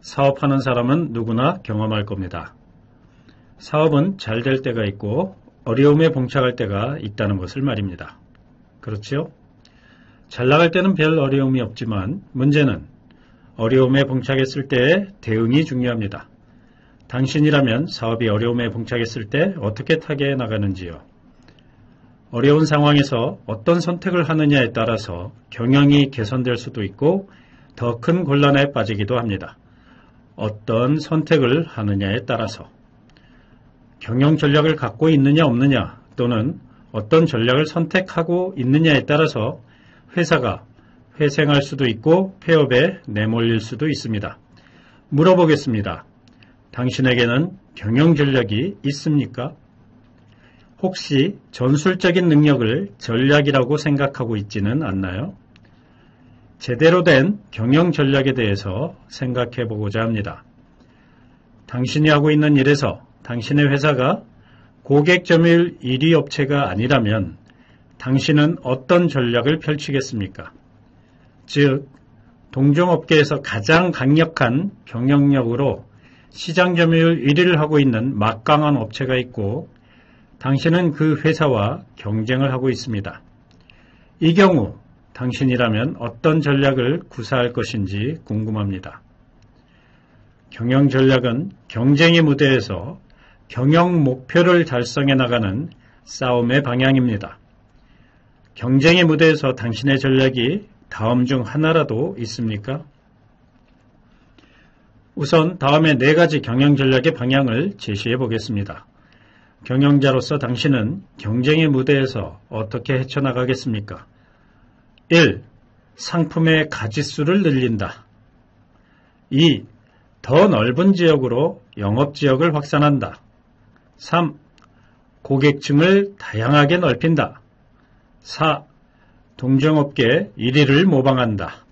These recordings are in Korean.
사업하는 사람은 누구나 경험할 겁니다. 사업은 잘 될 때가 있고 어려움에 봉착할 때가 있다는 것을 말입니다. 그렇지요? 잘 나갈 때는 별 어려움이 없지만 문제는 어려움에 봉착했을 때의 대응이 중요합니다. 당신이라면 사업이 어려움에 봉착했을 때 어떻게 타개해 나가는지요? 어려운 상황에서 어떤 선택을 하느냐에 따라서 경영이 개선될 수도 있고 더 큰 곤란에 빠지기도 합니다. 어떤 선택을 하느냐에 따라서 경영 전략을 갖고 있느냐 없느냐 또는 어떤 전략을 선택하고 있느냐에 따라서 회사가 회생할 수도 있고 폐업에 내몰릴 수도 있습니다. 물어보겠습니다. 당신에게는 경영 전략이 있습니까? 혹시 전술적인 능력을 전략이라고 생각하고 있지는 않나요? 제대로 된 경영 전략에 대해서 생각해 보고자 합니다. 당신이 하고 있는 일에서 당신의 회사가 고객 점유율 1위 업체가 아니라면 당신은 어떤 전략을 펼치겠습니까? 즉, 동종업계에서 가장 강력한 경영력으로 시장 점유율 1위를 하고 있는 막강한 업체가 있고 당신은 그 회사와 경쟁을 하고 있습니다. 이 경우 당신이라면 어떤 전략을 구사할 것인지 궁금합니다. 경영 전략은 경쟁의 무대에서 경영 목표를 달성해 나가는 싸움의 방향입니다. 경쟁의 무대에서 당신의 전략이 다음 중 하나라도 있습니까? 우선 다음에 4가지 경영 전략의 방향을 제시해 보겠습니다. 경영자로서 당신은 경쟁의 무대에서 어떻게 헤쳐나가겠습니까? 1. 상품의 가짓수를 늘린다. 2. 더 넓은 지역으로 영업지역을 확산한다. 3. 고객층을 다양하게 넓힌다. 4. 동종업계 1위를 모방한다.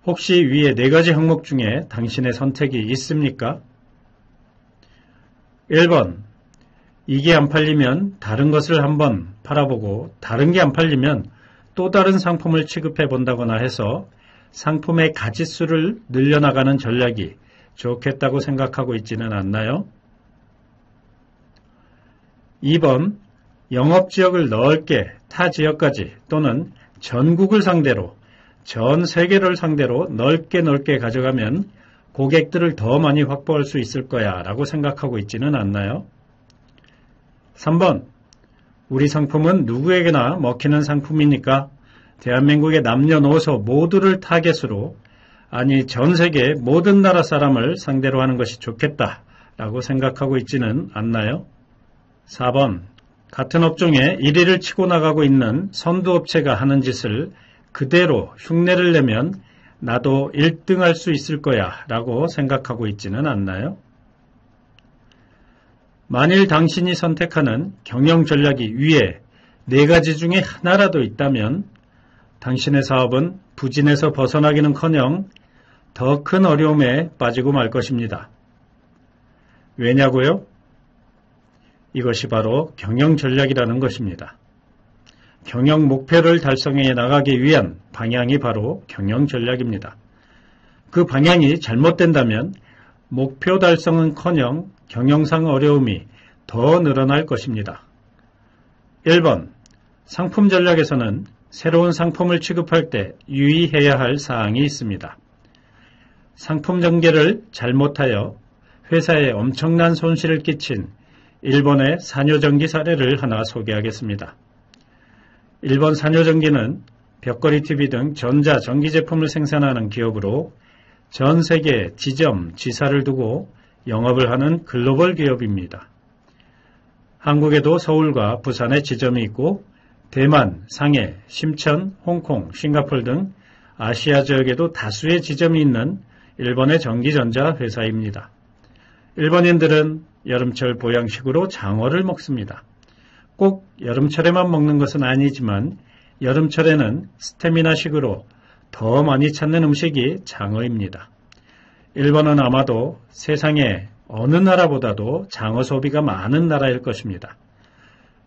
혹시 위의 4가지 항목 중에 당신의 선택이 있습니까? 1번. 이게 안 팔리면 다른 것을 한번 팔아보고 다른 게 안 팔리면 또 다른 상품을 취급해 본다거나 해서 상품의 가짓수를 늘려나가는 전략이 좋겠다고 생각하고 있지는 않나요? 2번. 영업지역을 넓게 타 지역까지 또는 전국을 상대로 전 세계를 상대로 넓게 가져가면 고객들을 더 많이 확보할 수 있을 거야 라고 생각하고 있지는 않나요? 3번. 우리 상품은 누구에게나 먹히는 상품이니까 대한민국의 남녀노소 모두를 타겟으로 아니 전 세계 모든 나라 사람을 상대로 하는 것이 좋겠다 라고 생각하고 있지는 않나요? 4번. 같은 업종에 1위를 치고 나가고 있는 선두업체가 하는 짓을 그대로 흉내를 내면 나도 1등 할 수 있을 거야 라고 생각하고 있지는 않나요? 만일 당신이 선택하는 경영 전략이 위에 4가지 중에 하나라도 있다면 당신의 사업은 부진에서 벗어나기는커녕 더 큰 어려움에 빠지고 말 것입니다. 왜냐고요? 이것이 바로 경영 전략이라는 것입니다. 경영 목표를 달성해 나가기 위한 방향이 바로 경영 전략입니다. 그 방향이 잘못된다면 목표 달성은커녕 경영상 어려움이 더 늘어날 것입니다. 1번. 상품 전략에서는 새로운 상품을 취급할 때 유의해야 할 사항이 있습니다. 상품 전개를 잘못하여 회사에 엄청난 손실을 끼친 일본의 산요전기 사례를 하나 소개하겠습니다. 일본 산요전기는 벽걸이 TV 등 전자전기 제품을 생산하는 기업으로 전 세계 지점, 지사를 두고 영업을 하는 글로벌 기업입니다. 한국에도 서울과 부산에 지점이 있고 대만, 상해, 심천, 홍콩, 싱가포르 등 아시아 지역에도 다수의 지점이 있는 일본의 전기전자 회사입니다. 일본인들은 여름철 보양식으로 장어를 먹습니다. 꼭 여름철에만 먹는 것은 아니지만 여름철에는 스테미나식으로 더 많이 찾는 음식이 장어입니다. 일본은 아마도 세상의 어느 나라보다도 장어 소비가 많은 나라일 것입니다.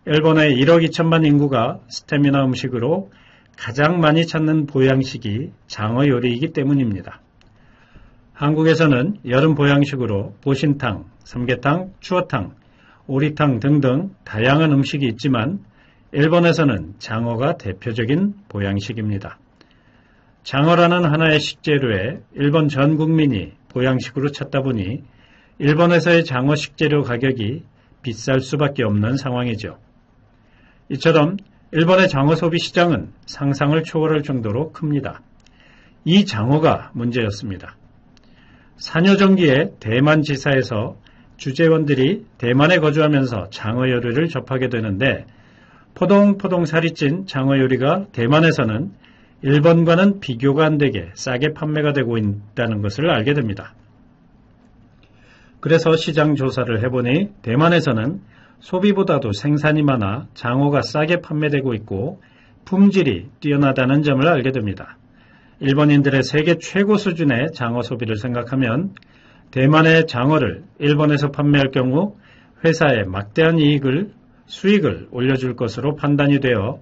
일본의 1억 2천만 인구가 스테미나 음식으로 가장 많이 찾는 보양식이 장어 요리이기 때문입니다. 한국에서는 여름 보양식으로 보신탕, 삼계탕, 추어탕, 오리탕 등등 다양한 음식이 있지만 일본에서는 장어가 대표적인 보양식입니다. 장어라는 하나의 식재료에 일본 전 국민이 보양식으로 찾다 보니 일본에서의 장어 식재료 가격이 비쌀 수밖에 없는 상황이죠. 이처럼 일본의 장어 소비 시장은 상상을 초월할 정도로 큽니다. 이 장어가 문제였습니다. 산요정기에 대만 지사에서 주재원들이 대만에 거주하면서 장어 요리를 접하게 되는데 포동포동 살이 찐 장어 요리가 대만에서는 일본과는 비교가 안 되게 싸게 판매가 되고 있다는 것을 알게 됩니다. 그래서 시장 조사를 해보니 대만에서는 소비보다도 생산이 많아 장어가 싸게 판매되고 있고 품질이 뛰어나다는 점을 알게 됩니다. 일본인들의 세계 최고 수준의 장어 소비를 생각하면 대만의 장어를 일본에서 판매할 경우 회사에 막대한 수익을 올려줄 것으로 판단이 되어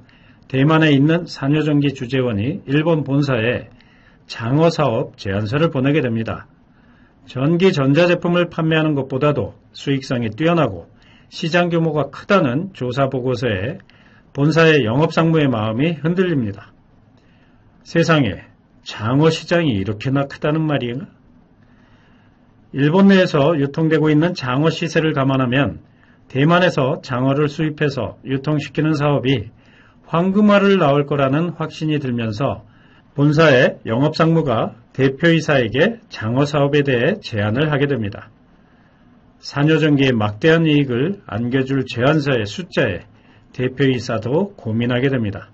대만에 있는 산요정기 주재원이 일본 본사에 장어 사업 제안서를 보내게 됩니다. 전기 전자제품을 판매하는 것보다도 수익성이 뛰어나고 시장 규모가 크다는 조사 보고서에 본사의 영업상무의 마음이 흔들립니다. 세상에 장어 시장이 이렇게나 크다는 말이야? 일본 내에서 유통되고 있는 장어 시세를 감안하면 대만에서 장어를 수입해서 유통시키는 사업이 황금알을 낳을 거라는 확신이 들면서 본사의 영업상무가 대표이사에게 장어 사업에 대해 제안을 하게 됩니다. 산요정기의 막대한 이익을 안겨줄 제안서의 숫자에 대표이사도 고민하게 됩니다.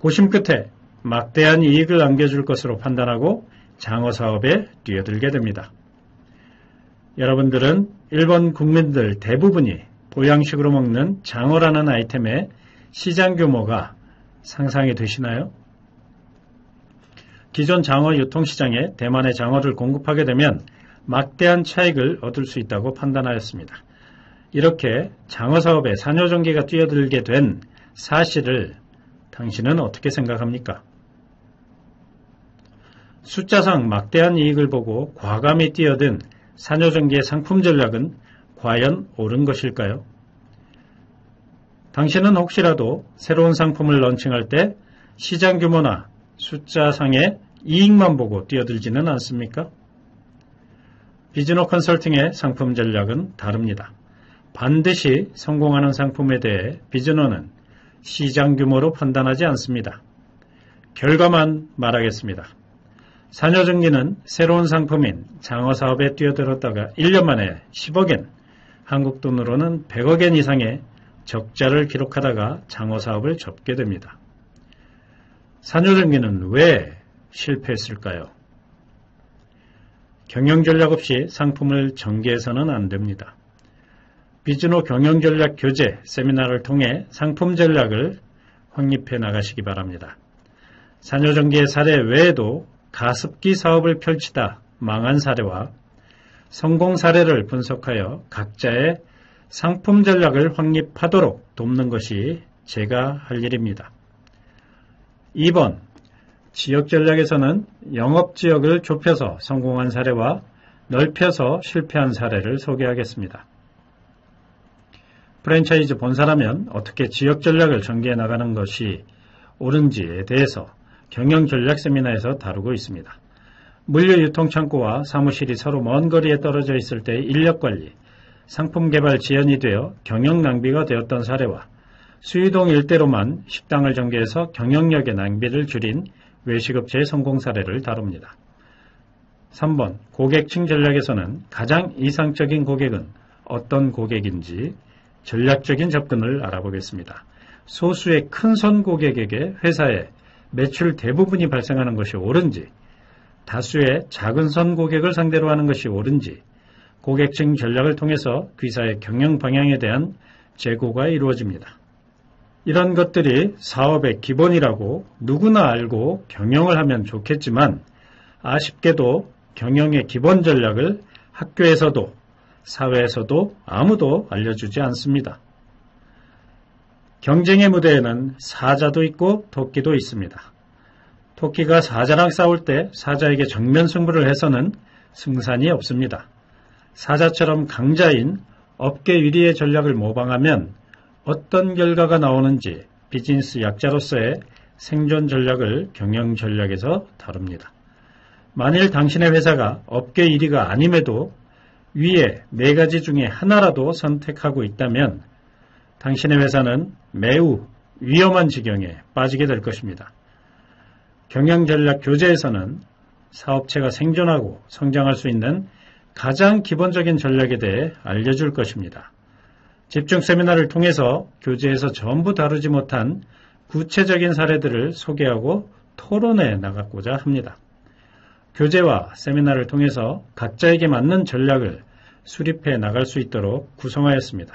고심 끝에 막대한 이익을 안겨줄 것으로 판단하고 장어 사업에 뛰어들게 됩니다. 여러분들은 일본 국민들 대부분이 보양식으로 먹는 장어라는 아이템의 시장 규모가 상상이 되시나요? 기존 장어 유통시장에 대만의 장어를 공급하게 되면 막대한 차익을 얻을 수 있다고 판단하였습니다. 이렇게 장어 사업에 산요정기가 뛰어들게 된 사실을 당신은 어떻게 생각합니까? 숫자상 막대한 이익을 보고 과감히 뛰어든 산요정기의 상품 전략은 과연 옳은 것일까요? 당신은 혹시라도 새로운 상품을 런칭할 때 시장 규모나 숫자상의 이익만 보고 뛰어들지는 않습니까? 비즈노 컨설팅의 상품 전략은 다릅니다. 반드시 성공하는 상품에 대해 비즈노는 시장 규모로 판단하지 않습니다. 결과만 말하겠습니다. 산요정기는 새로운 상품인 장어 사업에 뛰어들었다가 1년 만에 10억엔, 한국 돈으로는 100억엔 이상의 적자를 기록하다가 장어 사업을 접게 됩니다. 산요정기는 왜 실패했을까요? 경영전략 없이 상품을 전개해서는 안 됩니다. 비즈노 경영전략 교재 세미나를 통해 상품 전략을 확립해 나가시기 바랍니다. 산요정기의 사례 외에도 가습기 사업을 펼치다 망한 사례와 성공 사례를 분석하여 각자의 상품 전략을 확립하도록 돕는 것이 제가 할 일입니다. 2번, 지역 전략에서는 영업지역을 좁혀서 성공한 사례와 넓혀서 실패한 사례를 소개하겠습니다. 프랜차이즈 본사라면 어떻게 지역 전략을 전개해 나가는 것이 옳은지에 대해서 경영 전략 세미나에서 다루고 있습니다. 물류 유통창고와 사무실이 서로 먼 거리에 떨어져 있을 때의 인력관리, 상품 개발 지연이 되어 경영 낭비가 되었던 사례와 수유동 일대로만 식당을 전개해서 경영력의 낭비를 줄인 외식업체의 성공 사례를 다룹니다. 3번, 고객층 전략에서는 가장 이상적인 고객은 어떤 고객인지 전략적인 접근을 알아보겠습니다. 소수의 큰손 고객에게 회사에 매출 대부분이 발생하는 것이 옳은지, 다수의 작은 선 고객을 상대로 하는 것이 옳은지, 고객층 전략을 통해서 귀사의 경영 방향에 대한 재고가 이루어집니다. 이런 것들이 사업의 기본이라고 누구나 알고 경영을 하면 좋겠지만 아쉽게도 경영의 기본 전략을 학교에서도 사회에서도 아무도 알려주지 않습니다. 경쟁의 무대에는 사자도 있고 토끼도 있습니다. 토끼가 사자랑 싸울 때 사자에게 정면 승부를 해서는 승산이 없습니다. 사자처럼 강자인 업계 1위의 전략을 모방하면 어떤 결과가 나오는지 비즈니스 약자로서의 생존 전략을 경영 전략에서 다룹니다. 만일 당신의 회사가 업계 1위가 아님에도 위에 4가지 중에 하나라도 선택하고 있다면 당신의 회사는 매우 위험한 지경에 빠지게 될 것입니다. 경영전략 교재에서는 사업체가 생존하고 성장할 수 있는 가장 기본적인 전략에 대해 알려줄 것입니다. 집중 세미나를 통해서 교재에서 전부 다루지 못한 구체적인 사례들을 소개하고 토론해 나가고자 합니다. 교재와 세미나를 통해서 각자에게 맞는 전략을 수립해 나갈 수 있도록 구성하였습니다.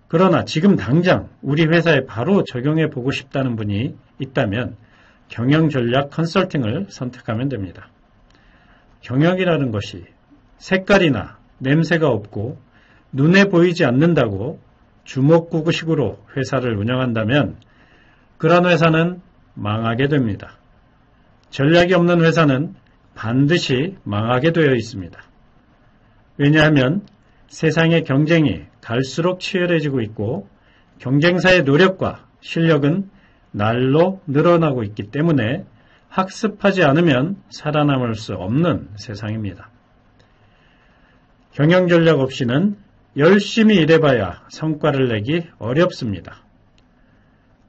그러나 지금 당장 우리 회사에 바로 적용해 보고 싶다는 분이 있다면 경영전략 컨설팅을 선택하면 됩니다. 경영이라는 것이 색깔이나 냄새가 없고 눈에 보이지 않는다고 주먹구구식으로 회사를 운영한다면 그런 회사는 망하게 됩니다. 전략이 없는 회사는 반드시 망하게 되어 있습니다. 왜냐하면 세상의 경쟁이 갈수록 치열해지고 있고 경쟁사의 노력과 실력은 날로 늘어나고 있기 때문에 학습하지 않으면 살아남을 수 없는 세상입니다. 경영전략 없이는 열심히 일해봐야 성과를 내기 어렵습니다.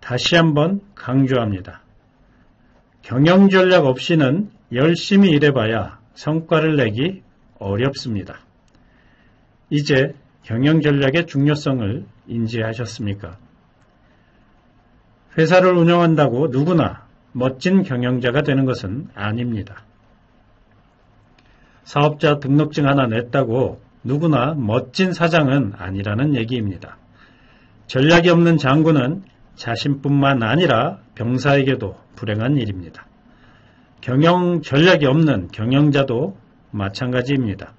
다시 한번 강조합니다. 경영전략 없이는 열심히 일해봐야 성과를 내기 어렵습니다. 이제 경영전략의 중요성을 인지하셨습니까? 회사를 운영한다고 누구나 멋진 경영자가 되는 것은 아닙니다. 사업자 등록증 하나 냈다고 누구나 멋진 사장은 아니라는 얘기입니다. 전략이 없는 장군은 자신뿐만 아니라 병사에게도 불행한 일입니다. 경영 전략이 없는 경영자도 마찬가지입니다.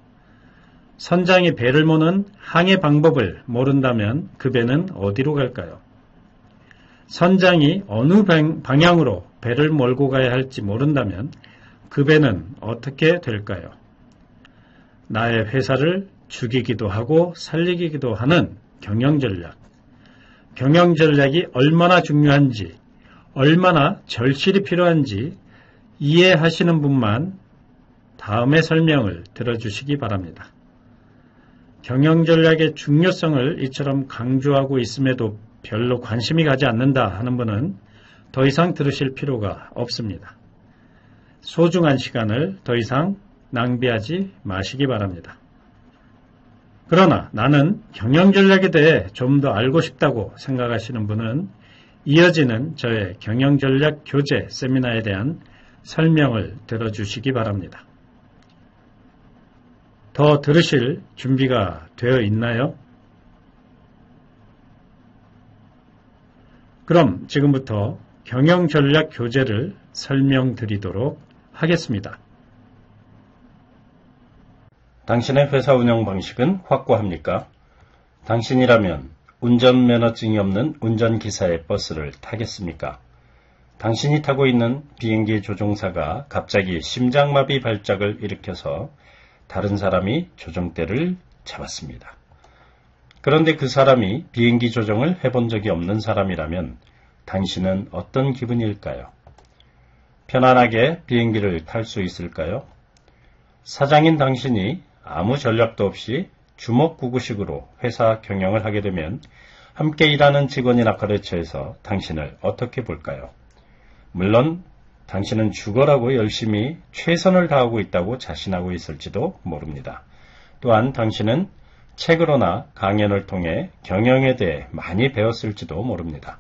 선장이 배를 모는 항해 방법을 모른다면 그 배는 어디로 갈까요? 선장이 어느 방향으로 배를 몰고 가야 할지 모른다면 그 배는 어떻게 될까요? 나의 회사를 죽이기도 하고 살리기도 하는 경영전략. 경영전략이 얼마나 중요한지, 얼마나 절실히 필요한지 이해하시는 분만 다음의 설명을 들어주시기 바랍니다. 경영전략의 중요성을 이처럼 강조하고 있음에도 별로 관심이 가지 않는다 하는 분은 더 이상 들으실 필요가 없습니다. 소중한 시간을 더 이상 낭비하지 마시기 바랍니다. 그러나 나는 경영전략에 대해 좀 더 알고 싶다고 생각하시는 분은 이어지는 저의 경영전략 교재 세미나에 대한 설명을 들어주시기 바랍니다. 더 들으실 준비가 되어 있나요? 그럼 지금부터 경영전략 교재를 설명드리도록 하겠습니다. 당신의 회사 운영 방식은 확고합니까? 당신이라면 운전면허증이 없는 운전기사의 버스를 타겠습니까? 당신이 타고 있는 비행기 조종사가 갑자기 심장마비 발작을 일으켜서 다른 사람이 조종대를 잡았습니다. 그런데 그 사람이 비행기 조종을 해본 적이 없는 사람이라면 당신은 어떤 기분일까요? 편안하게 비행기를 탈 수 있을까요? 사장인 당신이 아무 전략도 없이 주먹구구식으로 회사 경영을 하게 되면 함께 일하는 직원이나 거래처에서 당신을 어떻게 볼까요? 물론 당신은 죽어라고 열심히 최선을 다하고 있다고 자신하고 있을지도 모릅니다. 또한 당신은 책으로나 강연을 통해 경영에 대해 많이 배웠을지도 모릅니다.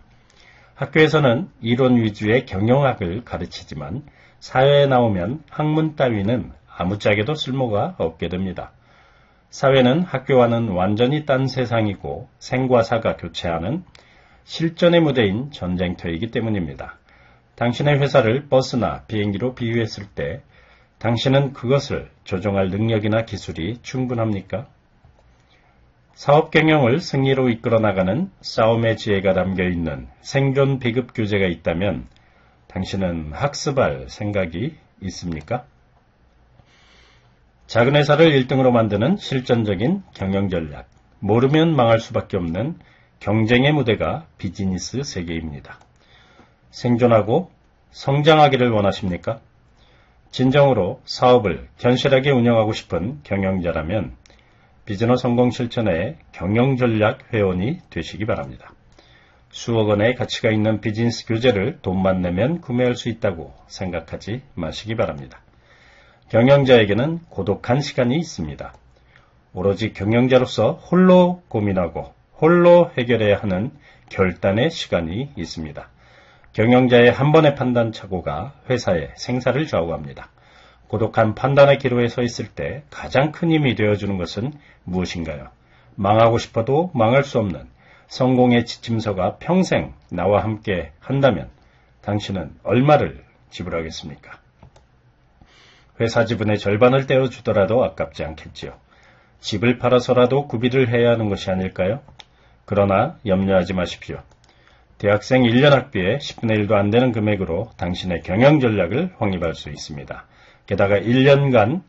학교에서는 이론 위주의 경영학을 가르치지만 사회에 나오면 학문 따위는 아무짝에도 쓸모가 없게 됩니다. 사회는 학교와는 완전히 딴 세상이고 생과 사가 교체하는 실전의 무대인 전쟁터이기 때문입니다. 당신의 회사를 버스나 비행기로 비유했을 때 당신은 그것을 조종할 능력이나 기술이 충분합니까? 사업 경영을 승리로 이끌어 나가는 싸움의 지혜가 담겨있는 생존 비급 교재가 있다면 당신은 학습할 생각이 있습니까? 작은 회사를 1등으로 만드는 실전적인 경영 전략, 모르면 망할 수밖에 없는 경쟁의 무대가 비즈니스 세계입니다. 생존하고 성장하기를 원하십니까? 진정으로 사업을 견실하게 운영하고 싶은 경영자라면 비즈너 성공 실천의 경영전략 회원이 되시기 바랍니다. 수억 원의 가치가 있는 비즈니스 교재를 돈만 내면 구매할 수 있다고 생각하지 마시기 바랍니다. 경영자에게는 고독한 시간이 있습니다. 오로지 경영자로서 홀로 고민하고 홀로 해결해야 하는 결단의 시간이 있습니다. 경영자의 한 번의 판단 착오가 회사의 생사를 좌우합니다. 고독한 판단의 기로에 서 있을 때 가장 큰 힘이 되어주는 것은 무엇인가요? 망하고 싶어도 망할 수 없는 성공의 지침서가 평생 나와 함께 한다면 당신은 얼마를 지불하겠습니까? 회사 지분의 절반을 떼어주더라도 아깝지 않겠지요. 집을 팔아서라도 구비를 해야 하는 것이 아닐까요? 그러나 염려하지 마십시오. 대학생 1년 학비의 10분의 1도 안 되는 금액으로 당신의 경영 전략을 확립할 수 있습니다. 게다가 1년간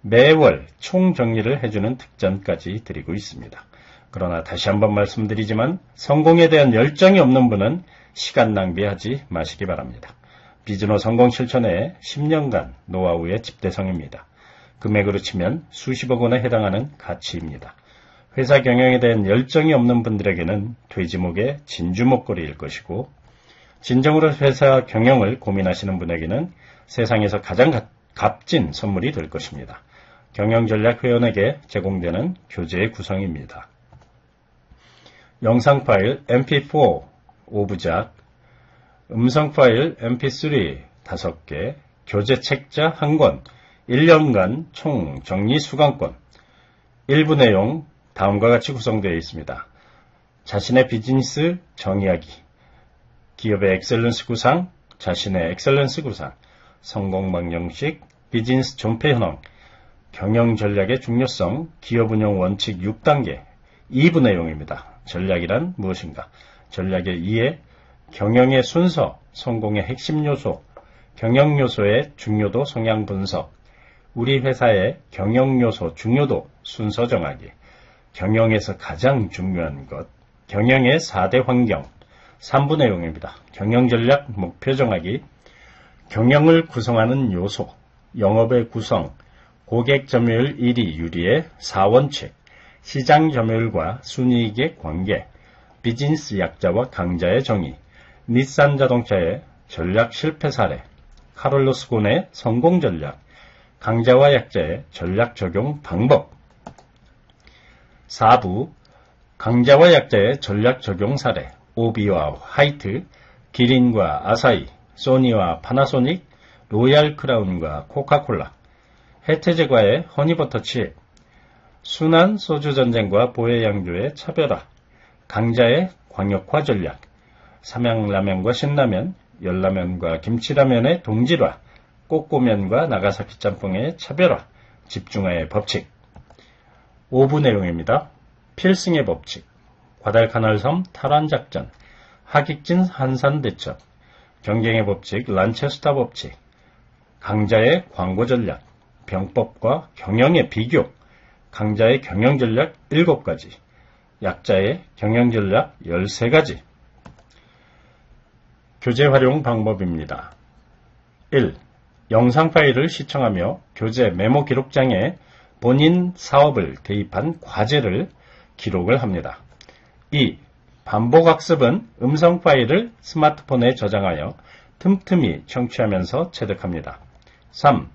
매월 총정리를 해주는 특전까지 드리고 있습니다. 그러나 다시 한번 말씀드리지만 성공에 대한 열정이 없는 분은 시간 낭비하지 마시기 바랍니다. 비즈너 성공 실천의 10년간 노하우의 집대성입니다. 금액으로 치면 수십억 원에 해당하는 가치입니다. 회사 경영에 대한 열정이 없는 분들에게는 돼지목의 진주목걸이일 것이고 진정으로 회사 경영을 고민하시는 분에게는 세상에서 가장 값진 선물이 될 것입니다. 경영전략 회원에게 제공되는 교재의 구성입니다. 영상 파일 mp4 5부작, 음성 파일 mp3 5개, 교재 책자 1권, 1년간 총 정리 수강권. 일부 내용 다음과 같이 구성되어 있습니다. 자신의 비즈니스 정의하기, 기업의 엑셀런스 구상, 자신의 엑셀런스 구상, 성공 방정식, 비즈니스 존폐 현황, 경영 전략의 중요성, 기업 운영 원칙 6단계, 2부 내용입니다. 전략이란 무엇인가? 전략의 이해, 경영의 순서, 성공의 핵심 요소, 경영 요소의 중요도 성향 분석, 우리 회사의 경영 요소 중요도 순서 정하기, 경영에서 가장 중요한 것, 경영의 4대 환경, 3부 내용입니다. 경영 전략 목표 정하기, 경영을 구성하는 요소, 영업의 구성, 고객 점유율 1위 유리의 4원칙, 시장 점유율과 순이익의 관계, 비즈니스 약자와 강자의 정의, 닛산 자동차의 전략 실패 사례, 카를로스 곤의 성공 전략, 강자와 약자의 전략 적용 방법. 4부, 강자와 약자의 전략 적용 사례, 오비와 하이트, 기린과 아사히, 소니와 파나소닉, 로얄 크라운과 코카콜라, 해태제과의 허니버터칩, 순환 소주 전쟁과 보혜 양조의 차별화, 강자의 광역화 전략, 삼양라면과 신라면, 열라면과 김치라면의 동질화, 꼬꼬면과 나가사키 짬뽕의 차별화, 집중화의 법칙. 5부 내용입니다. 필승의 법칙, 과달카날섬 탈환작전, 하객진 한산대첩, 경쟁의 법칙 란체스터 법칙, 강자의 광고 전략, 병법과 경영의 비교, 강자의 경영 전략 7가지, 약자의 경영 전략 13가지. 교재 활용 방법입니다. 1. 영상 파일을 시청하며 교재 메모 기록장에 본인 사업을 대입한 과제를 기록을 합니다. 2. 반복학습은 음성 파일을 스마트폰에 저장하여 틈틈이 청취하면서 체득합니다. 3.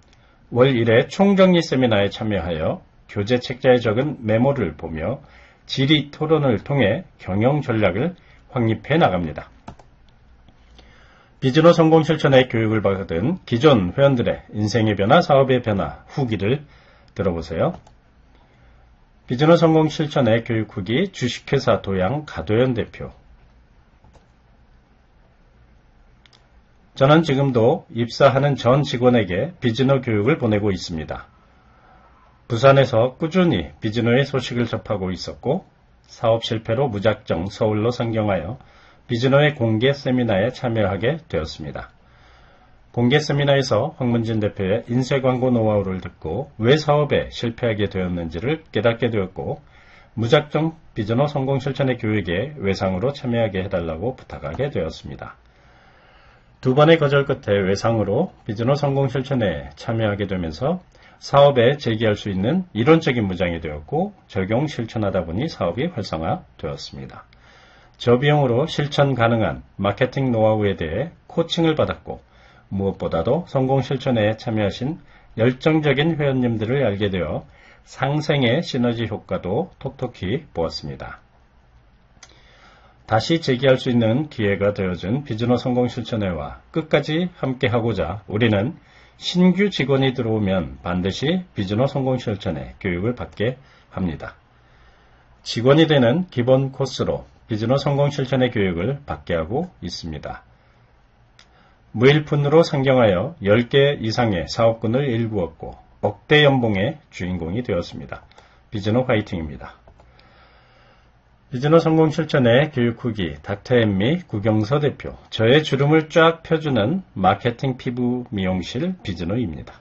월 1회 총정리 세미나에 참여하여 교재 책자에 적은 메모를 보며 질의 토론을 통해 경영 전략을 확립해 나갑니다. 비즈너 성공 실천의 교육을 받은 기존 회원들의 인생의 변화, 사업의 변화 후기를 들어보세요. 비즈너 성공 실천의 교육 후기, 주식회사 도양 가도현 대표. 저는 지금도 입사하는 전 직원에게 비즈너 교육을 보내고 있습니다. 부산에서 꾸준히 비즈너의 소식을 접하고 있었고 사업 실패로 무작정 서울로 상경하여 비즈너의 공개 세미나에 참여하게 되었습니다. 공개 세미나에서 황문진 대표의 인쇄 광고 노하우를 듣고 왜 사업에 실패하게 되었는지를 깨닫게 되었고, 무작정 비즈노 성공 실천의 교육에 외상으로 참여하게 해달라고 부탁하게 되었습니다. 두 번의 거절 끝에 외상으로 비즈노 성공 실천에 참여하게 되면서 사업에 제기할 수 있는 이론적인 무장이 되었고, 적용 실천하다 보니 사업이 활성화되었습니다. 저비용으로 실천 가능한 마케팅 노하우에 대해 코칭을 받았고, 무엇보다도 성공 실천에 참여하신 열정적인 회원님들을 알게 되어 상생의 시너지 효과도 톡톡히 보았습니다. 다시 재기할 수 있는 기회가 되어준 비즈노 성공 실천회와 끝까지 함께하고자 우리는 신규 직원이 들어오면 반드시 비즈노 성공 실천회 교육을 받게 합니다. 직원이 되는 기본 코스로 비즈노 성공 실천회 교육을 받게 하고 있습니다. 무일푼으로 상경하여 10개 이상의 사업군을 일구었고 억대 연봉의 주인공이 되었습니다. 비즈노 화이팅입니다. 비즈노 성공 실천의 교육 후기 닥터앤미 구경서 대표, 저의 주름을 쫙 펴주는 마케팅 피부 미용실 비즈노입니다.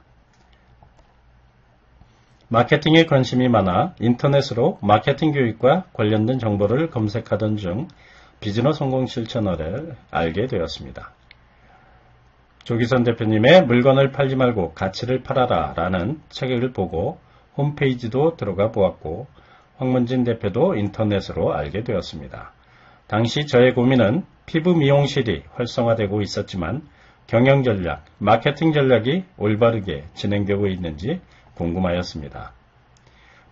마케팅에 관심이 많아 인터넷으로 마케팅 교육과 관련된 정보를 검색하던 중 비즈노 성공 실천어를 알게 되었습니다. 조기선 대표님의 물건을 팔지 말고 가치를 팔아라 라는 책을 보고 홈페이지도 들어가 보았고, 황문진 대표도 인터넷으로 알게 되었습니다. 당시 저의 고민은 피부 미용실이 활성화되고 있었지만 경영 전략, 마케팅 전략이 올바르게 진행되고 있는지 궁금하였습니다.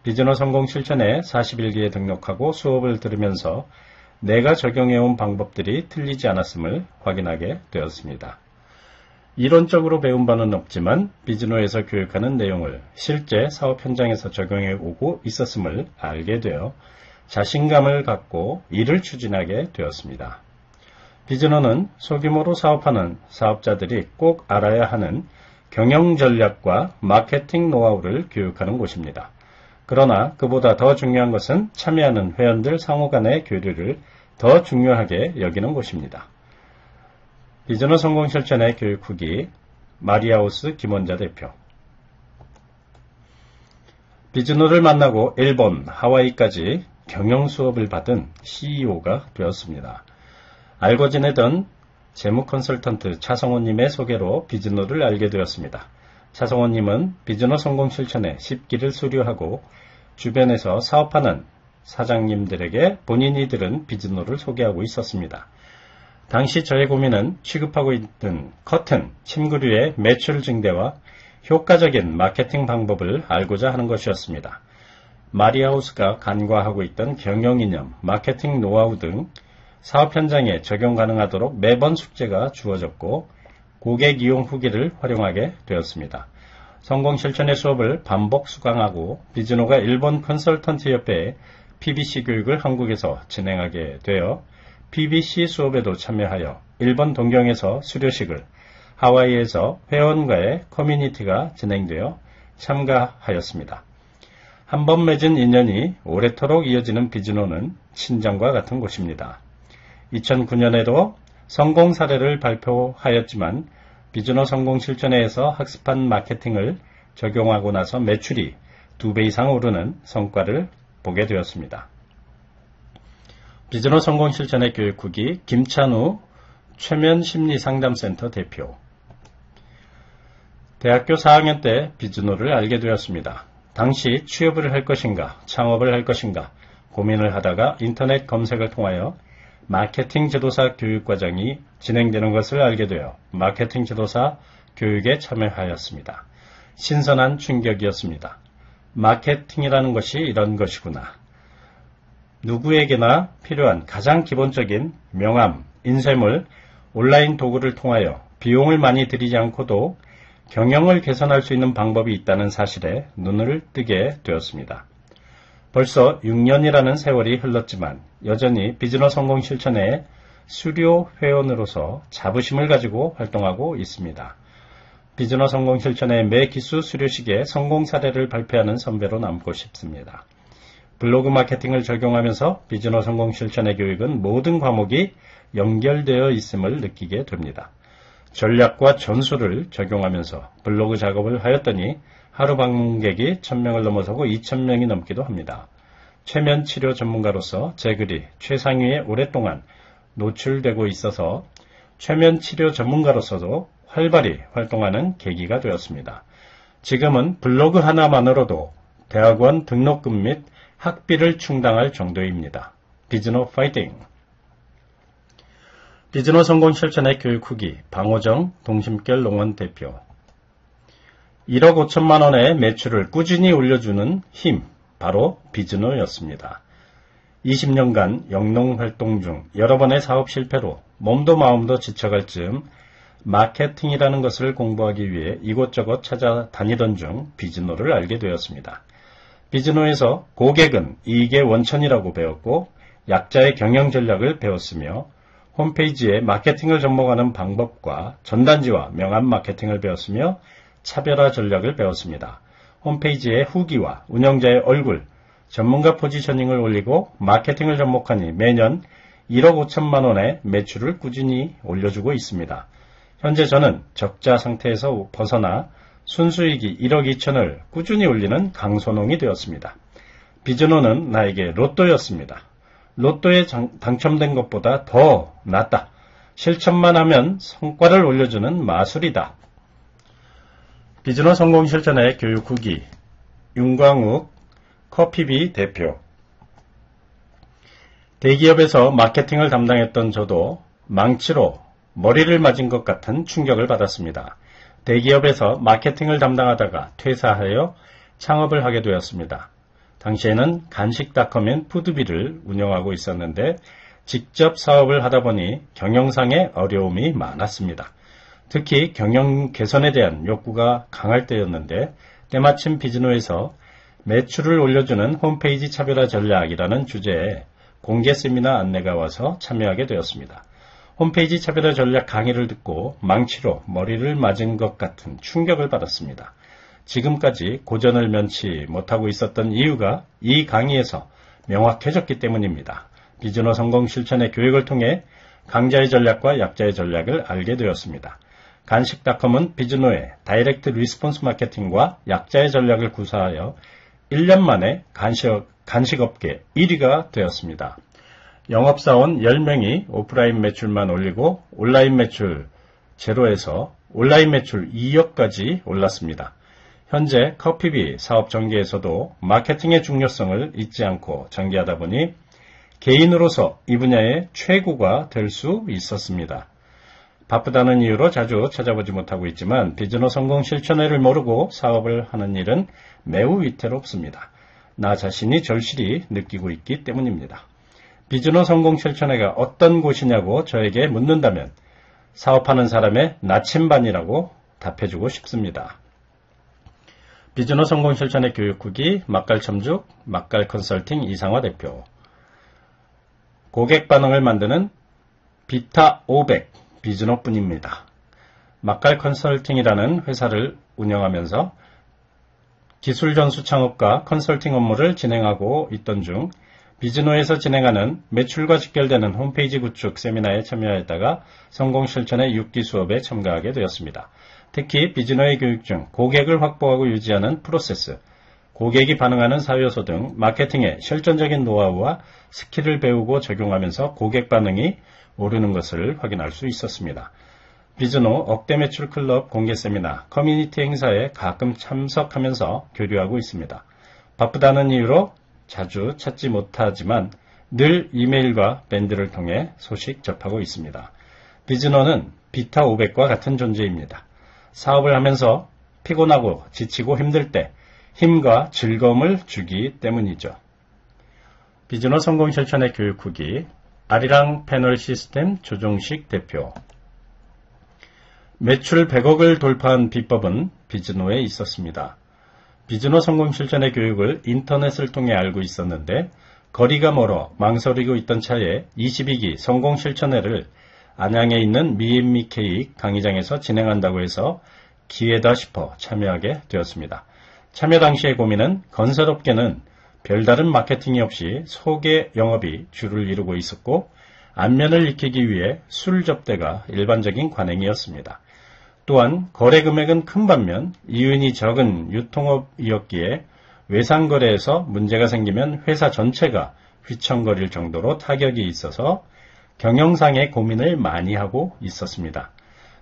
비즈노 성공 실천에 41기에 등록하고 수업을 들으면서 내가 적용해온 방법들이 틀리지 않았음을 확인하게 되었습니다. 이론적으로 배운 바는 없지만 비즈노에서 교육하는 내용을 실제 사업 현장에서 적용해 오고 있었음을 알게 되어 자신감을 갖고 이를 추진하게 되었습니다. 비즈노는 소규모로 사업하는 사업자들이 꼭 알아야 하는 경영 전략과 마케팅 노하우를 교육하는 곳입니다. 그러나 그보다 더 중요한 것은 참여하는 회원들 상호 간의 교류를 더 중요하게 여기는 곳입니다. 비즈노 성공 실천의 교육 후기 마리아우스 김원자 대표. 비즈노를 만나고 일본, 하와이까지 경영 수업을 받은 CEO가 되었습니다. 알고 지내던 재무 컨설턴트 차성호님의 소개로 비즈노를 알게 되었습니다. 차성호님은 비즈노 성공 실천의 10기를 수료하고 주변에서 사업하는 사장님들에게 본인이 들은 비즈노를 소개하고 있었습니다. 당시 저의 고민은 취급하고 있는 커튼, 침구류의 매출 증대와 효과적인 마케팅 방법을 알고자 하는 것이었습니다. 마리아우스가 간과하고 있던 경영 이념, 마케팅 노하우 등 사업 현장에 적용 가능하도록 매번 숙제가 주어졌고 고객 이용 후기를 활용하게 되었습니다. 성공 실천의 수업을 반복 수강하고 비즈노가 일본 컨설턴트 협회의 PBC 교육을 한국에서 진행하게 되어 PBC 수업에도 참여하여 일본 동경에서 수료식을, 하와이에서 회원과의 커뮤니티가 진행되어 참가하였습니다. 한 번 맺은 인연이 오래도록 이어지는 비즈노는 친정과 같은 곳입니다. 2009년에도 성공 사례를 발표하였지만 비즈노 성공 실천회에서 학습한 마케팅을 적용하고 나서 매출이 2배 이상 오르는 성과를 보게 되었습니다. 비즈노 성공 실천의 교육 후기 김찬우 최면심리상담센터 대표. 대학교 4학년 때 비즈노를 알게 되었습니다. 당시 취업을 할 것인가 창업을 할 것인가 고민을 하다가 인터넷 검색을 통하여 마케팅 지도사 교육과정이 진행되는 것을 알게 되어 마케팅 지도사 교육에 참여하였습니다. 신선한 충격이었습니다. 마케팅이라는 것이 이런 것이구나. 누구에게나 필요한 가장 기본적인 명함, 인쇄물, 온라인 도구를 통하여 비용을 많이 들이지 않고도 경영을 개선할 수 있는 방법이 있다는 사실에 눈을 뜨게 되었습니다. 벌써 6년이라는 세월이 흘렀지만 여전히 비즈노 성공 실천의 수료 회원으로서 자부심을 가지고 활동하고 있습니다. 비즈노 성공 실천의 매 기수 수료식에 성공 사례를 발표하는 선배로 남고 싶습니다. 블로그 마케팅을 적용하면서 비즈노 성공 실천의 교육은 모든 과목이 연결되어 있음을 느끼게 됩니다. 전략과 전술을 적용하면서 블로그 작업을 하였더니 하루 방문객이 1000명을 넘어서고 2000명이 넘기도 합니다. 최면 치료 전문가로서 제 글이 최상위에 오랫동안 노출되고 있어서 최면 치료 전문가로서도 활발히 활동하는 계기가 되었습니다. 지금은 블로그 하나만으로도 대학원 등록금 및 학비를 충당할 정도입니다. 비즈노 파이팅! 비즈노 성공 실천의 교육 후기 방호정 동심결 농원 대표 1억 5천만 원의 매출을 꾸준히 올려주는 힘 바로 비즈노였습니다. 20년간 영농활동 중 여러 번의 사업 실패로 몸도 마음도 지쳐갈 즈음 마케팅이라는 것을 공부하기 위해 이곳저곳 찾아다니던 중 비즈노를 알게 되었습니다. 비즈노에서 고객은 이익의 원천이라고 배웠고 약자의 경영 전략을 배웠으며 홈페이지에 마케팅을 접목하는 방법과 전단지와 명함 마케팅을 배웠으며 차별화 전략을 배웠습니다. 홈페이지에 후기와 운영자의 얼굴, 전문가 포지셔닝을 올리고 마케팅을 접목하니 매년 1억 5천만 원의 매출을 꾸준히 올려주고 있습니다. 현재 저는 적자 상태에서 벗어나 순수익이 1억 2천을 꾸준히 올리는 강소농이 되었습니다. 비즈노는 나에게 로또였습니다. 로또에 당첨된 것보다 더 낫다. 실천만 하면 성과를 올려주는 마술이다. 비즈노 성공 실천의 교육 후기 윤광욱 커피비 대표 대기업에서 마케팅을 담당했던 저도 망치로 머리를 맞은 것 같은 충격을 받았습니다. 대기업에서 마케팅을 담당하다가 퇴사하여 창업을 하게 되었습니다. 당시에는 간식닷컴인 푸드비를 운영하고 있었는데 직접 사업을 하다 보니 경영상의 어려움이 많았습니다. 특히 경영 개선에 대한 욕구가 강할 때였는데 때마침 비즈노에서 매출을 올려주는 홈페이지 차별화 전략이라는 주제에 공개 세미나 안내가 와서 참여하게 되었습니다. 홈페이지 차별화 전략 강의를 듣고 망치로 머리를 맞은 것 같은 충격을 받았습니다. 지금까지 고전을 면치 못하고 있었던 이유가 이 강의에서 명확해졌기 때문입니다. 비즈노 성공 실천의 교육을 통해 강자의 전략과 약자의 전략을 알게 되었습니다. 간식닷컴은 비즈노의 다이렉트 리스폰스 마케팅과 약자의 전략을 구사하여 1년 만에 간식업계 1위가 되었습니다. 영업사원 10명이 오프라인 매출만 올리고 온라인 매출 제로에서 온라인 매출 2억까지 올랐습니다. 현재 커피비 사업 전개에서도 마케팅의 중요성을 잊지 않고 전개하다 보니 개인으로서 이 분야의 최고가 될 수 있었습니다. 바쁘다는 이유로 자주 찾아보지 못하고 있지만 비즈노 성공 실천회를 모르고 사업을 하는 일은 매우 위태롭습니다. 나 자신이 절실히 느끼고 있기 때문입니다. 비즈노 성공 실천회가 어떤 곳이냐고 저에게 묻는다면 사업하는 사람의 나침반이라고 답해주고 싶습니다. 비즈노 성공 실천의 교육 후기 막갈첨죽 막갈컨설팅 이상화 대표 고객 반응을 만드는 비타 500 비즈노뿐입니다. 막갈컨설팅이라는 회사를 운영하면서 기술 전수 창업과 컨설팅 업무를 진행하고 있던 중 비즈노에서 진행하는 매출과 직결되는 홈페이지 구축 세미나에 참여했다가 성공 실천의 6기 수업에 참가하게 되었습니다. 특히 비즈노의 교육 중 고객을 확보하고 유지하는 프로세스, 고객이 반응하는 사요소 등 마케팅의 실전적인 노하우와 스킬을 배우고 적용하면서 고객 반응이 오르는 것을 확인할 수 있었습니다. 비즈노 억대 매출 클럽 공개 세미나, 커뮤니티 행사에 가끔 참석하면서 교류하고 있습니다. 바쁘다는 이유로 자주 찾지 못하지만 늘 이메일과 밴드를 통해 소식 접하고 있습니다. 비즈노는 비타 500과 같은 존재입니다. 사업을 하면서 피곤하고 지치고 힘들 때 힘과 즐거움을 주기 때문이죠. 비즈노 성공 실천의 교육 후기 아리랑 패널 시스템 조종식 대표 매출 100억을 돌파한 비법은 비즈노에 있었습니다. 비즈노 성공 실천의 교육을 인터넷을 통해 알고 있었는데 거리가 멀어 망설이고 있던 차에 22기 성공 실천회를 안양에 있는 미앤미케이 강의장에서 진행한다고 해서 기회다 싶어 참여하게 되었습니다. 참여 당시의 고민은 건설업계는 별다른 마케팅이 없이 소개 영업이 주를 이루고 있었고 안면을 익히기 위해 술 접대가 일반적인 관행이었습니다. 또한 거래 금액은 큰 반면 이윤이 적은 유통업이었기에 외상거래에서 문제가 생기면 회사 전체가 휘청거릴 정도로 타격이 있어서 경영상의 고민을 많이 하고 있었습니다.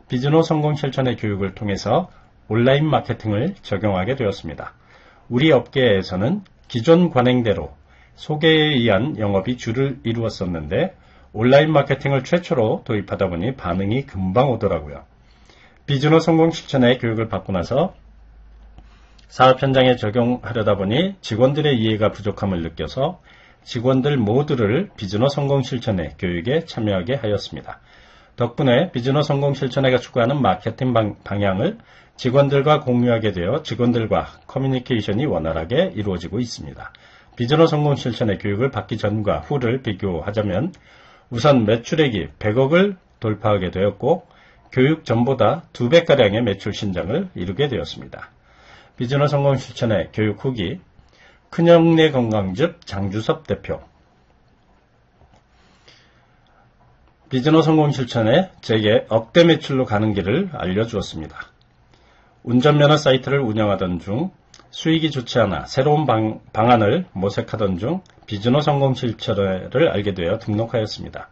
비즈노 성공 실천의 교육을 통해서 온라인 마케팅을 적용하게 되었습니다. 우리 업계에서는 기존 관행대로 소개에 의한 영업이 주를 이루었었는데 온라인 마케팅을 최초로 도입하다 보니 반응이 금방 오더라고요. 비즈노 성공 실천의 교육을 받고 나서 사업 현장에 적용하려다 보니 직원들의 이해가 부족함을 느껴서 직원들 모두를 비즈노 성공 실천의 교육에 참여하게 하였습니다. 덕분에 비즈노 성공 실천회가 추구하는 마케팅 방향을 직원들과 공유하게 되어 직원들과 커뮤니케이션이 원활하게 이루어지고 있습니다. 비즈노 성공 실천의 교육을 받기 전과 후를 비교하자면 우선 매출액이 100억을 돌파하게 되었고 교육 전보다 2배가량의 매출 신장을 이루게 되었습니다. 비즈노 성공 실천의 교육 후기 큰형네 건강즙 장주섭 대표 비즈노 성공 실천에 제게 억대 매출로 가는 길을 알려주었습니다. 운전면허 사이트를 운영하던 중 수익이 좋지 않아 새로운 방안을 모색하던 중 비즈노 성공 실천을 알게 되어 등록하였습니다.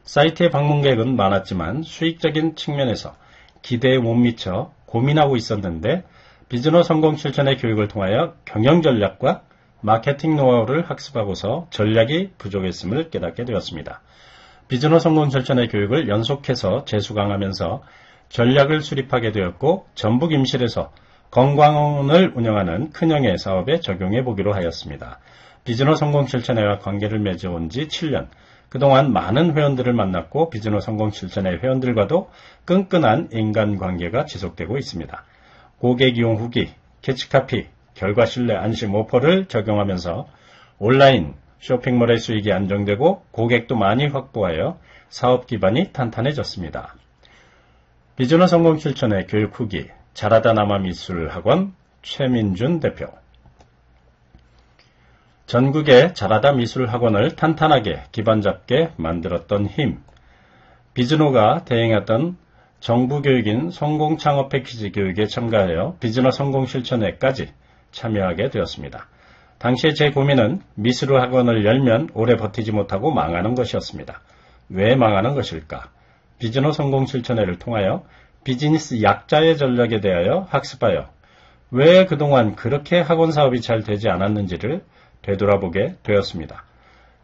사이트의 방문객은 많았지만 수익적인 측면에서 기대에 못 미쳐 고민하고 있었는데 비즈노 성공 실천의 교육을 통하여 경영 전략과 마케팅 노하우를 학습하고서 전략이 부족했음을 깨닫게 되었습니다. 비즈노 성공 실천의 교육을 연속해서 재수강하면서 전략을 수립하게 되었고 전북 임실에서 건강원을 운영하는 큰형의 사업에 적용해 보기로 하였습니다. 비즈노 성공 실천회와 관계를 맺어온 지 7년, 그동안 많은 회원들을 만났고 비즈노 성공 실천회 회원들과도 끈끈한 인간관계가 지속되고 있습니다. 고객 이용 후기, 캐치카피, 결과 신뢰 안심 오퍼를 적용하면서 온라인 쇼핑몰의 수익이 안정되고 고객도 많이 확보하여 사업 기반이 탄탄해졌습니다. 비즈노 성공 실천의 교육 후기 잘하다 남아미술학원 최민준 대표 전국의 잘하다 미술학원을 탄탄하게 기반 잡게 만들었던 힘 비즈노가 대행했던 정부교육인 성공창업 패키지 교육에 참가하여 비즈노 성공 실천회까지 참여하게 되었습니다. 당시에 제 고민은 미술학원을 열면 오래 버티지 못하고 망하는 것이었습니다. 왜 망하는 것일까? 비즈노 성공 실천회를 통하여 비즈니스 약자의 전략에 대하여 학습하여 왜 그동안 그렇게 학원 사업이 잘 되지 않았는지를 되돌아보게 되었습니다.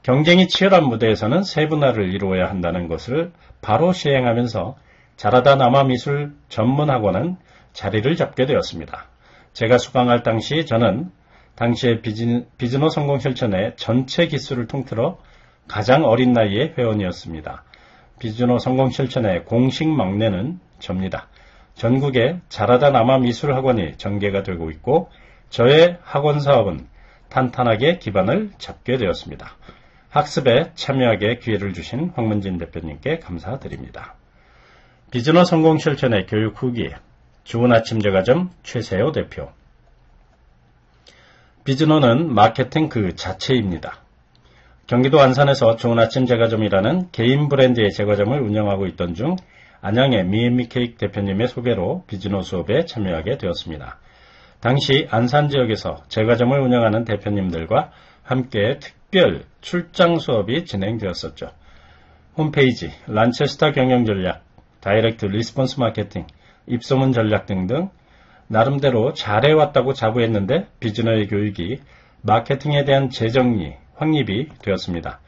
경쟁이 치열한 무대에서는 세분화를 이루어야 한다는 것을 바로 시행하면서 잘하다 남아미술 전문학원은 자리를 잡게 되었습니다. 제가 수강할 당시 저는 당시에 비즈노 성공 실천의 전체 기수를 통틀어 가장 어린 나이의 회원이었습니다. 비즈노 성공 실천의 공식 막내는 접니다. 전국에 잘하다 남아미술학원이 전개가 되고 있고 저의 학원 사업은 탄탄하게 기반을 잡게 되었습니다. 학습에 참여하게 기회를 주신 황문진 대표님께 감사드립니다. 비즈노 성공 실천의 교육 후기 좋은 아침 제과점 최세호 대표 비즈노는 마케팅 그 자체입니다. 경기도 안산에서 좋은 아침 제과점이라는 개인 브랜드의 제과점을 운영하고 있던 중 안양의 미앤미 케이크 대표님의 소개로 비즈노 수업에 참여하게 되었습니다. 당시 안산 지역에서 제과점을 운영하는 대표님들과 함께 특별 출장 수업이 진행되었었죠. 홈페이지, 란체스터 경영 전략, 다이렉트 리스폰스 마케팅, 입소문 전략 등등 나름대로 잘해왔다고 자부했는데 비즈노의 교육이 마케팅에 대한 재정리, 확립이 되었습니다.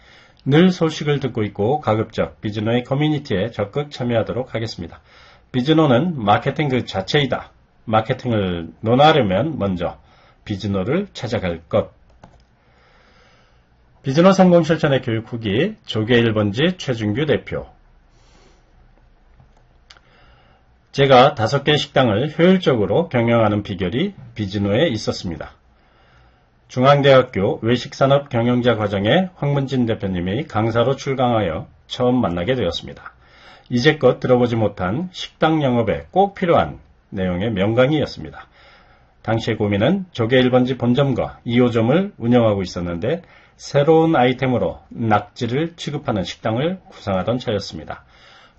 늘 소식을 듣고 있고 가급적 비즈노의 커뮤니티에 적극 참여하도록 하겠습니다. 비즈노는 마케팅 그 자체이다. 마케팅을 논하려면 먼저 비즈노를 찾아갈 것. 비즈노 성공 실천의 교육 후기 조계 1번지 최준규 대표 제가 5개 식당을 효율적으로 경영하는 비결이 비즈노에 있었습니다. 중앙대학교 외식산업 경영자 과정에 황문진 대표님이 강사로 출강하여 처음 만나게 되었습니다. 이제껏 들어보지 못한 식당 영업에 꼭 필요한 내용의 명강의였습니다. 당시의 고민은 조개 1번지 본점과 2호점을 운영하고 있었는데 새로운 아이템으로 낙지를 취급하는 식당을 구상하던 차였습니다.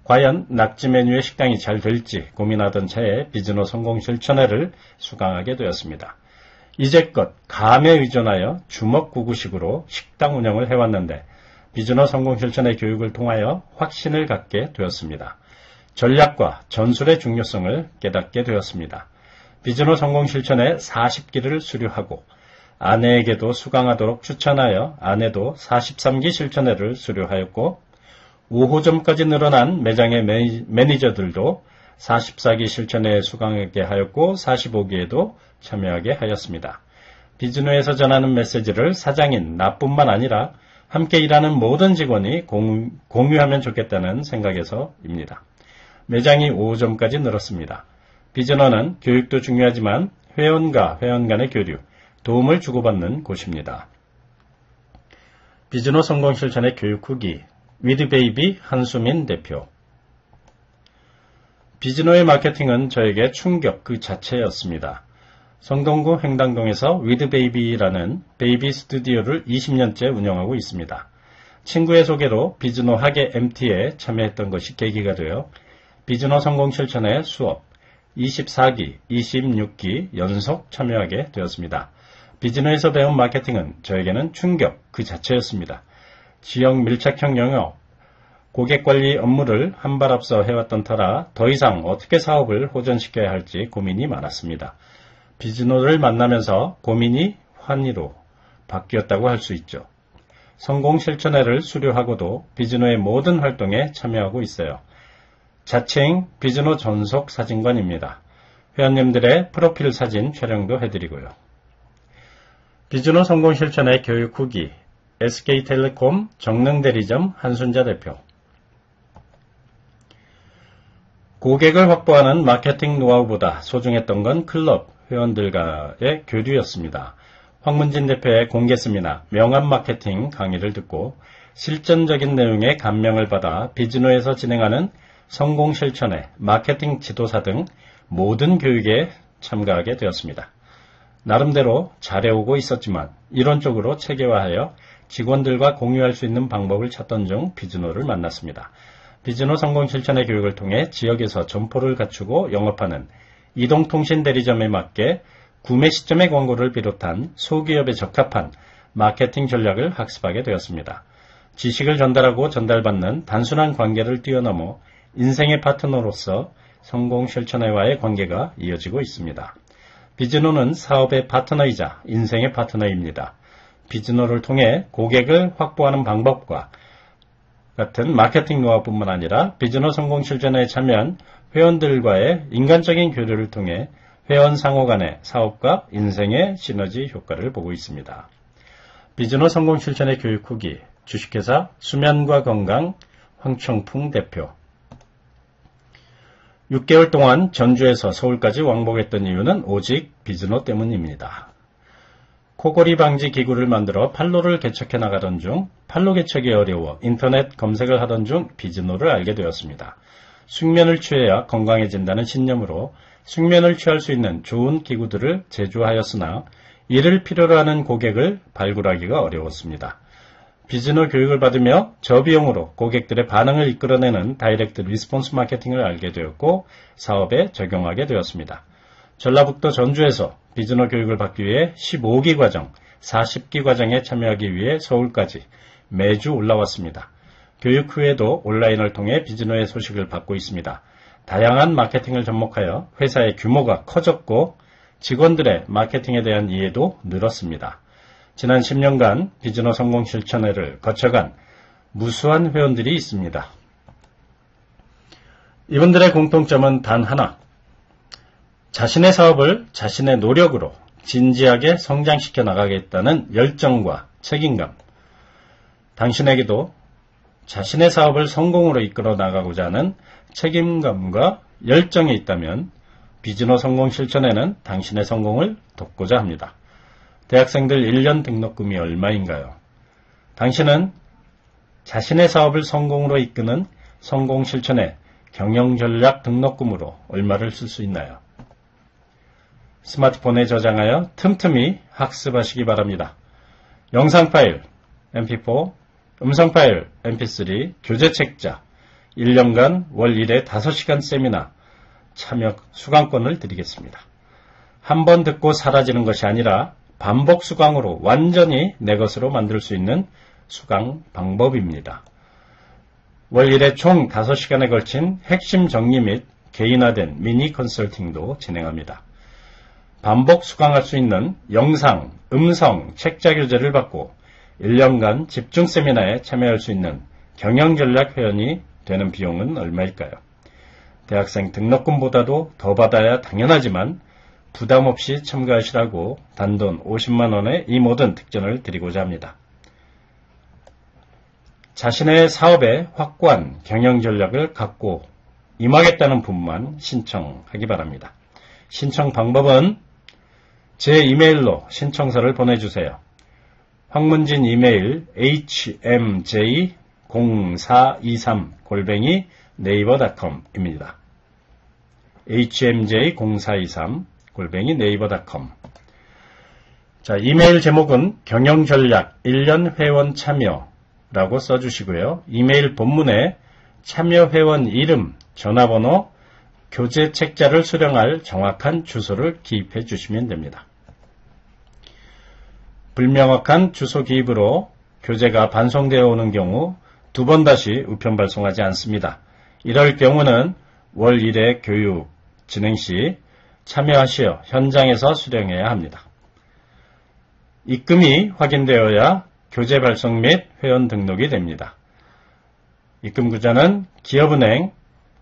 과연 낙지 메뉴의 식당이 잘 될지 고민하던 차에 비즈노 성공 실천회를 수강하게 되었습니다. 이제껏 감에 의존하여 주먹구구식으로 식당 운영을 해왔는데 비즈노 성공 실천회 교육을 통하여 확신을 갖게 되었습니다. 전략과 전술의 중요성을 깨닫게 되었습니다. 비즈노 성공 실천회 40기를 수료하고 아내에게도 수강하도록 추천하여 아내도 43기 실천회를 수료하였고 5호점까지 늘어난 매장의 매니저들도 44기 실천회에 수강하게 하였고 45기에도 참여하게 하였습니다. 비즈노에서 전하는 메시지를 사장인 나뿐만 아니라 함께 일하는 모든 직원이 공유하면 좋겠다는 생각에서입니다. 매장이 5호점까지 늘었습니다. 비즈노는 교육도 중요하지만 회원과 회원 간의 교류, 도움을 주고받는 곳입니다. 비즈노 성공 실천의 교육 후기 위드베이비 한수민 대표. 비즈노의 마케팅은 저에게 충격 그 자체였습니다. 성동구 횡당동에서 위드베이비라는 베이비 스튜디오를 20년째 운영하고 있습니다. 친구의 소개로 비즈노 학예 MT에 참여했던 것이 계기가 되어 비즈노 성공 실천의 수업 24기, 26기 연속 참여하게 되었습니다. 비즈노에서 배운 마케팅은 저에게는 충격 그 자체였습니다. 지역 밀착형 영업, 고객관리 업무를 한 발 앞서 해왔던 터라 더 이상 어떻게 사업을 호전시켜야 할지 고민이 많았습니다. 비즈노를 만나면서 고민이 환희로 바뀌었다고 할 수 있죠. 성공 실천회를 수료하고도 비즈노의 모든 활동에 참여하고 있어요. 자칭 비즈노 전속 사진관입니다. 회원님들의 프로필 사진 촬영도 해드리고요. 비즈노 성공 실천회 교육 후기 SK텔레콤 정릉대리점 한순자 대표. 고객을 확보하는 마케팅 노하우보다 소중했던 건 클럽 회원들과의 교류였습니다. 황문진 대표의 공개 세미나 명함 마케팅 강의를 듣고 실전적인 내용에 감명을 받아 비즈노에서 진행하는 성공 실천회, 마케팅 지도사 등 모든 교육에 참가하게 되었습니다. 나름대로 잘해오고 있었지만 이론적으로 체계화하여 직원들과 공유할 수 있는 방법을 찾던 중 비즈노를 만났습니다. 비즈노 성공 실천의 교육을 통해 지역에서 점포를 갖추고 영업하는 이동통신 대리점에 맞게 구매 시점의 광고를 비롯한 소기업에 적합한 마케팅 전략을 학습하게 되었습니다. 지식을 전달하고 전달받는 단순한 관계를 뛰어넘어 인생의 파트너로서 성공 실천회와의 관계가 이어지고 있습니다. 비즈노는 사업의 파트너이자 인생의 파트너입니다. 비즈노를 통해 고객을 확보하는 방법과 같은 마케팅 노하우뿐만 아니라 비즈노 성공 실천회에 참여한 회원들과의 인간적인 교류를 통해 회원 상호 간의 사업과 인생의 시너지 효과를 보고 있습니다. 비즈노 성공 실천회 교육 후기 주식회사 수면과 건강 황청풍 대표. 6개월 동안 전주에서 서울까지 왕복했던 이유는 오직 비즈노 때문입니다. 코골이 방지 기구를 만들어 판로를 개척해 나가던 중 판로 개척이 어려워 인터넷 검색을 하던 중 비즈노를 알게 되었습니다. 숙면을 취해야 건강해진다는 신념으로 숙면을 취할 수 있는 좋은 기구들을 제조하였으나 이를 필요로 하는 고객을 발굴하기가 어려웠습니다. 비즈노 교육을 받으며 저비용으로 고객들의 반응을 이끌어내는 다이렉트 리스폰스 마케팅을 알게 되었고 사업에 적용하게 되었습니다. 전라북도 전주에서 비즈노 교육을 받기 위해 15기 과정, 40기 과정에 참여하기 위해 서울까지 매주 올라왔습니다. 교육 후에도 온라인을 통해 비즈노의 소식을 받고 있습니다. 다양한 마케팅을 접목하여 회사의 규모가 커졌고 직원들의 마케팅에 대한 이해도 늘었습니다. 지난 10년간 비즈노 성공 실천회를 거쳐간 무수한 회원들이 있습니다. 이분들의 공통점은 단 하나. 자신의 사업을 자신의 노력으로 진지하게 성장시켜 나가겠다는 열정과 책임감. 당신에게도 자신의 사업을 성공으로 이끌어 나가고자 하는 책임감과 열정이 있다면 비즈노 성공 실천회는 당신의 성공을 돕고자 합니다. 대학생들 1년 등록금이 얼마인가요? 당신은 자신의 사업을 성공으로 이끄는 성공 실천회 경영전략 등록금으로 얼마를 쓸 수 있나요? 스마트폰에 저장하여 틈틈이 학습하시기 바랍니다. 영상 파일, mp4, 음성 파일, mp3, 교재 책자, 1년간 월 1회 5시간 세미나 참여 수강권을 드리겠습니다. 한 번 듣고 사라지는 것이 아니라 반복 수강으로 완전히 내 것으로 만들 수 있는 수강 방법입니다. 월 1회 총 5시간에 걸친 핵심 정리 및 개인화된 미니 컨설팅도 진행합니다. 반복 수강할 수 있는 영상, 음성, 책자 교재를 받고 1년간 집중 세미나에 참여할 수 있는 경영전략 회원이 되는 비용은 얼마일까요? 대학생 등록금보다도 더 받아야 당연하지만 부담 없이 참가하시라고 단돈 50만원의 이 모든 특전을 드리고자 합니다. 자신의 사업에 확고한 경영전략을 갖고 임하겠다는 분만 신청하기 바랍니다. 신청 방법은 제 이메일로 신청서를 보내주세요. 황문진 이메일 hmj0423@naver.com입니다. hmj0423@naver.com. 자, 이메일 제목은 경영전략 1년 회원 참여라고 써주시고요. 이메일 본문에 참여 회원 이름, 전화번호, 교재 책자를 수령할 정확한 주소를 기입해 주시면 됩니다. 불명확한 주소 기입으로 교재가 반송되어 오는 경우 2번 다시 우편 발송하지 않습니다. 이럴 경우는 월 1회 교육 진행 시 참여하시어 현장에서 수령해야 합니다. 입금이 확인되어야 교재 발송 및 회원 등록이 됩니다. 입금 구자는 기업은행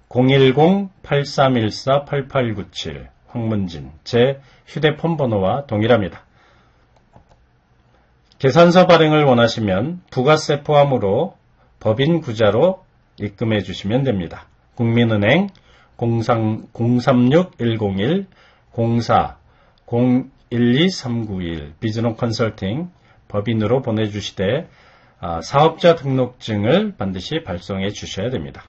010-8314-8897 황문진 제 휴대폰 번호와 동일합니다. 계산서 발행을 원하시면 부가세 포함으로 법인 구자로 입금해 주시면 됩니다. 국민은행 036-101-04-012391 비즈노 컨설팅 법인으로 보내주시되 사업자 등록증을 반드시 발송해 주셔야 됩니다.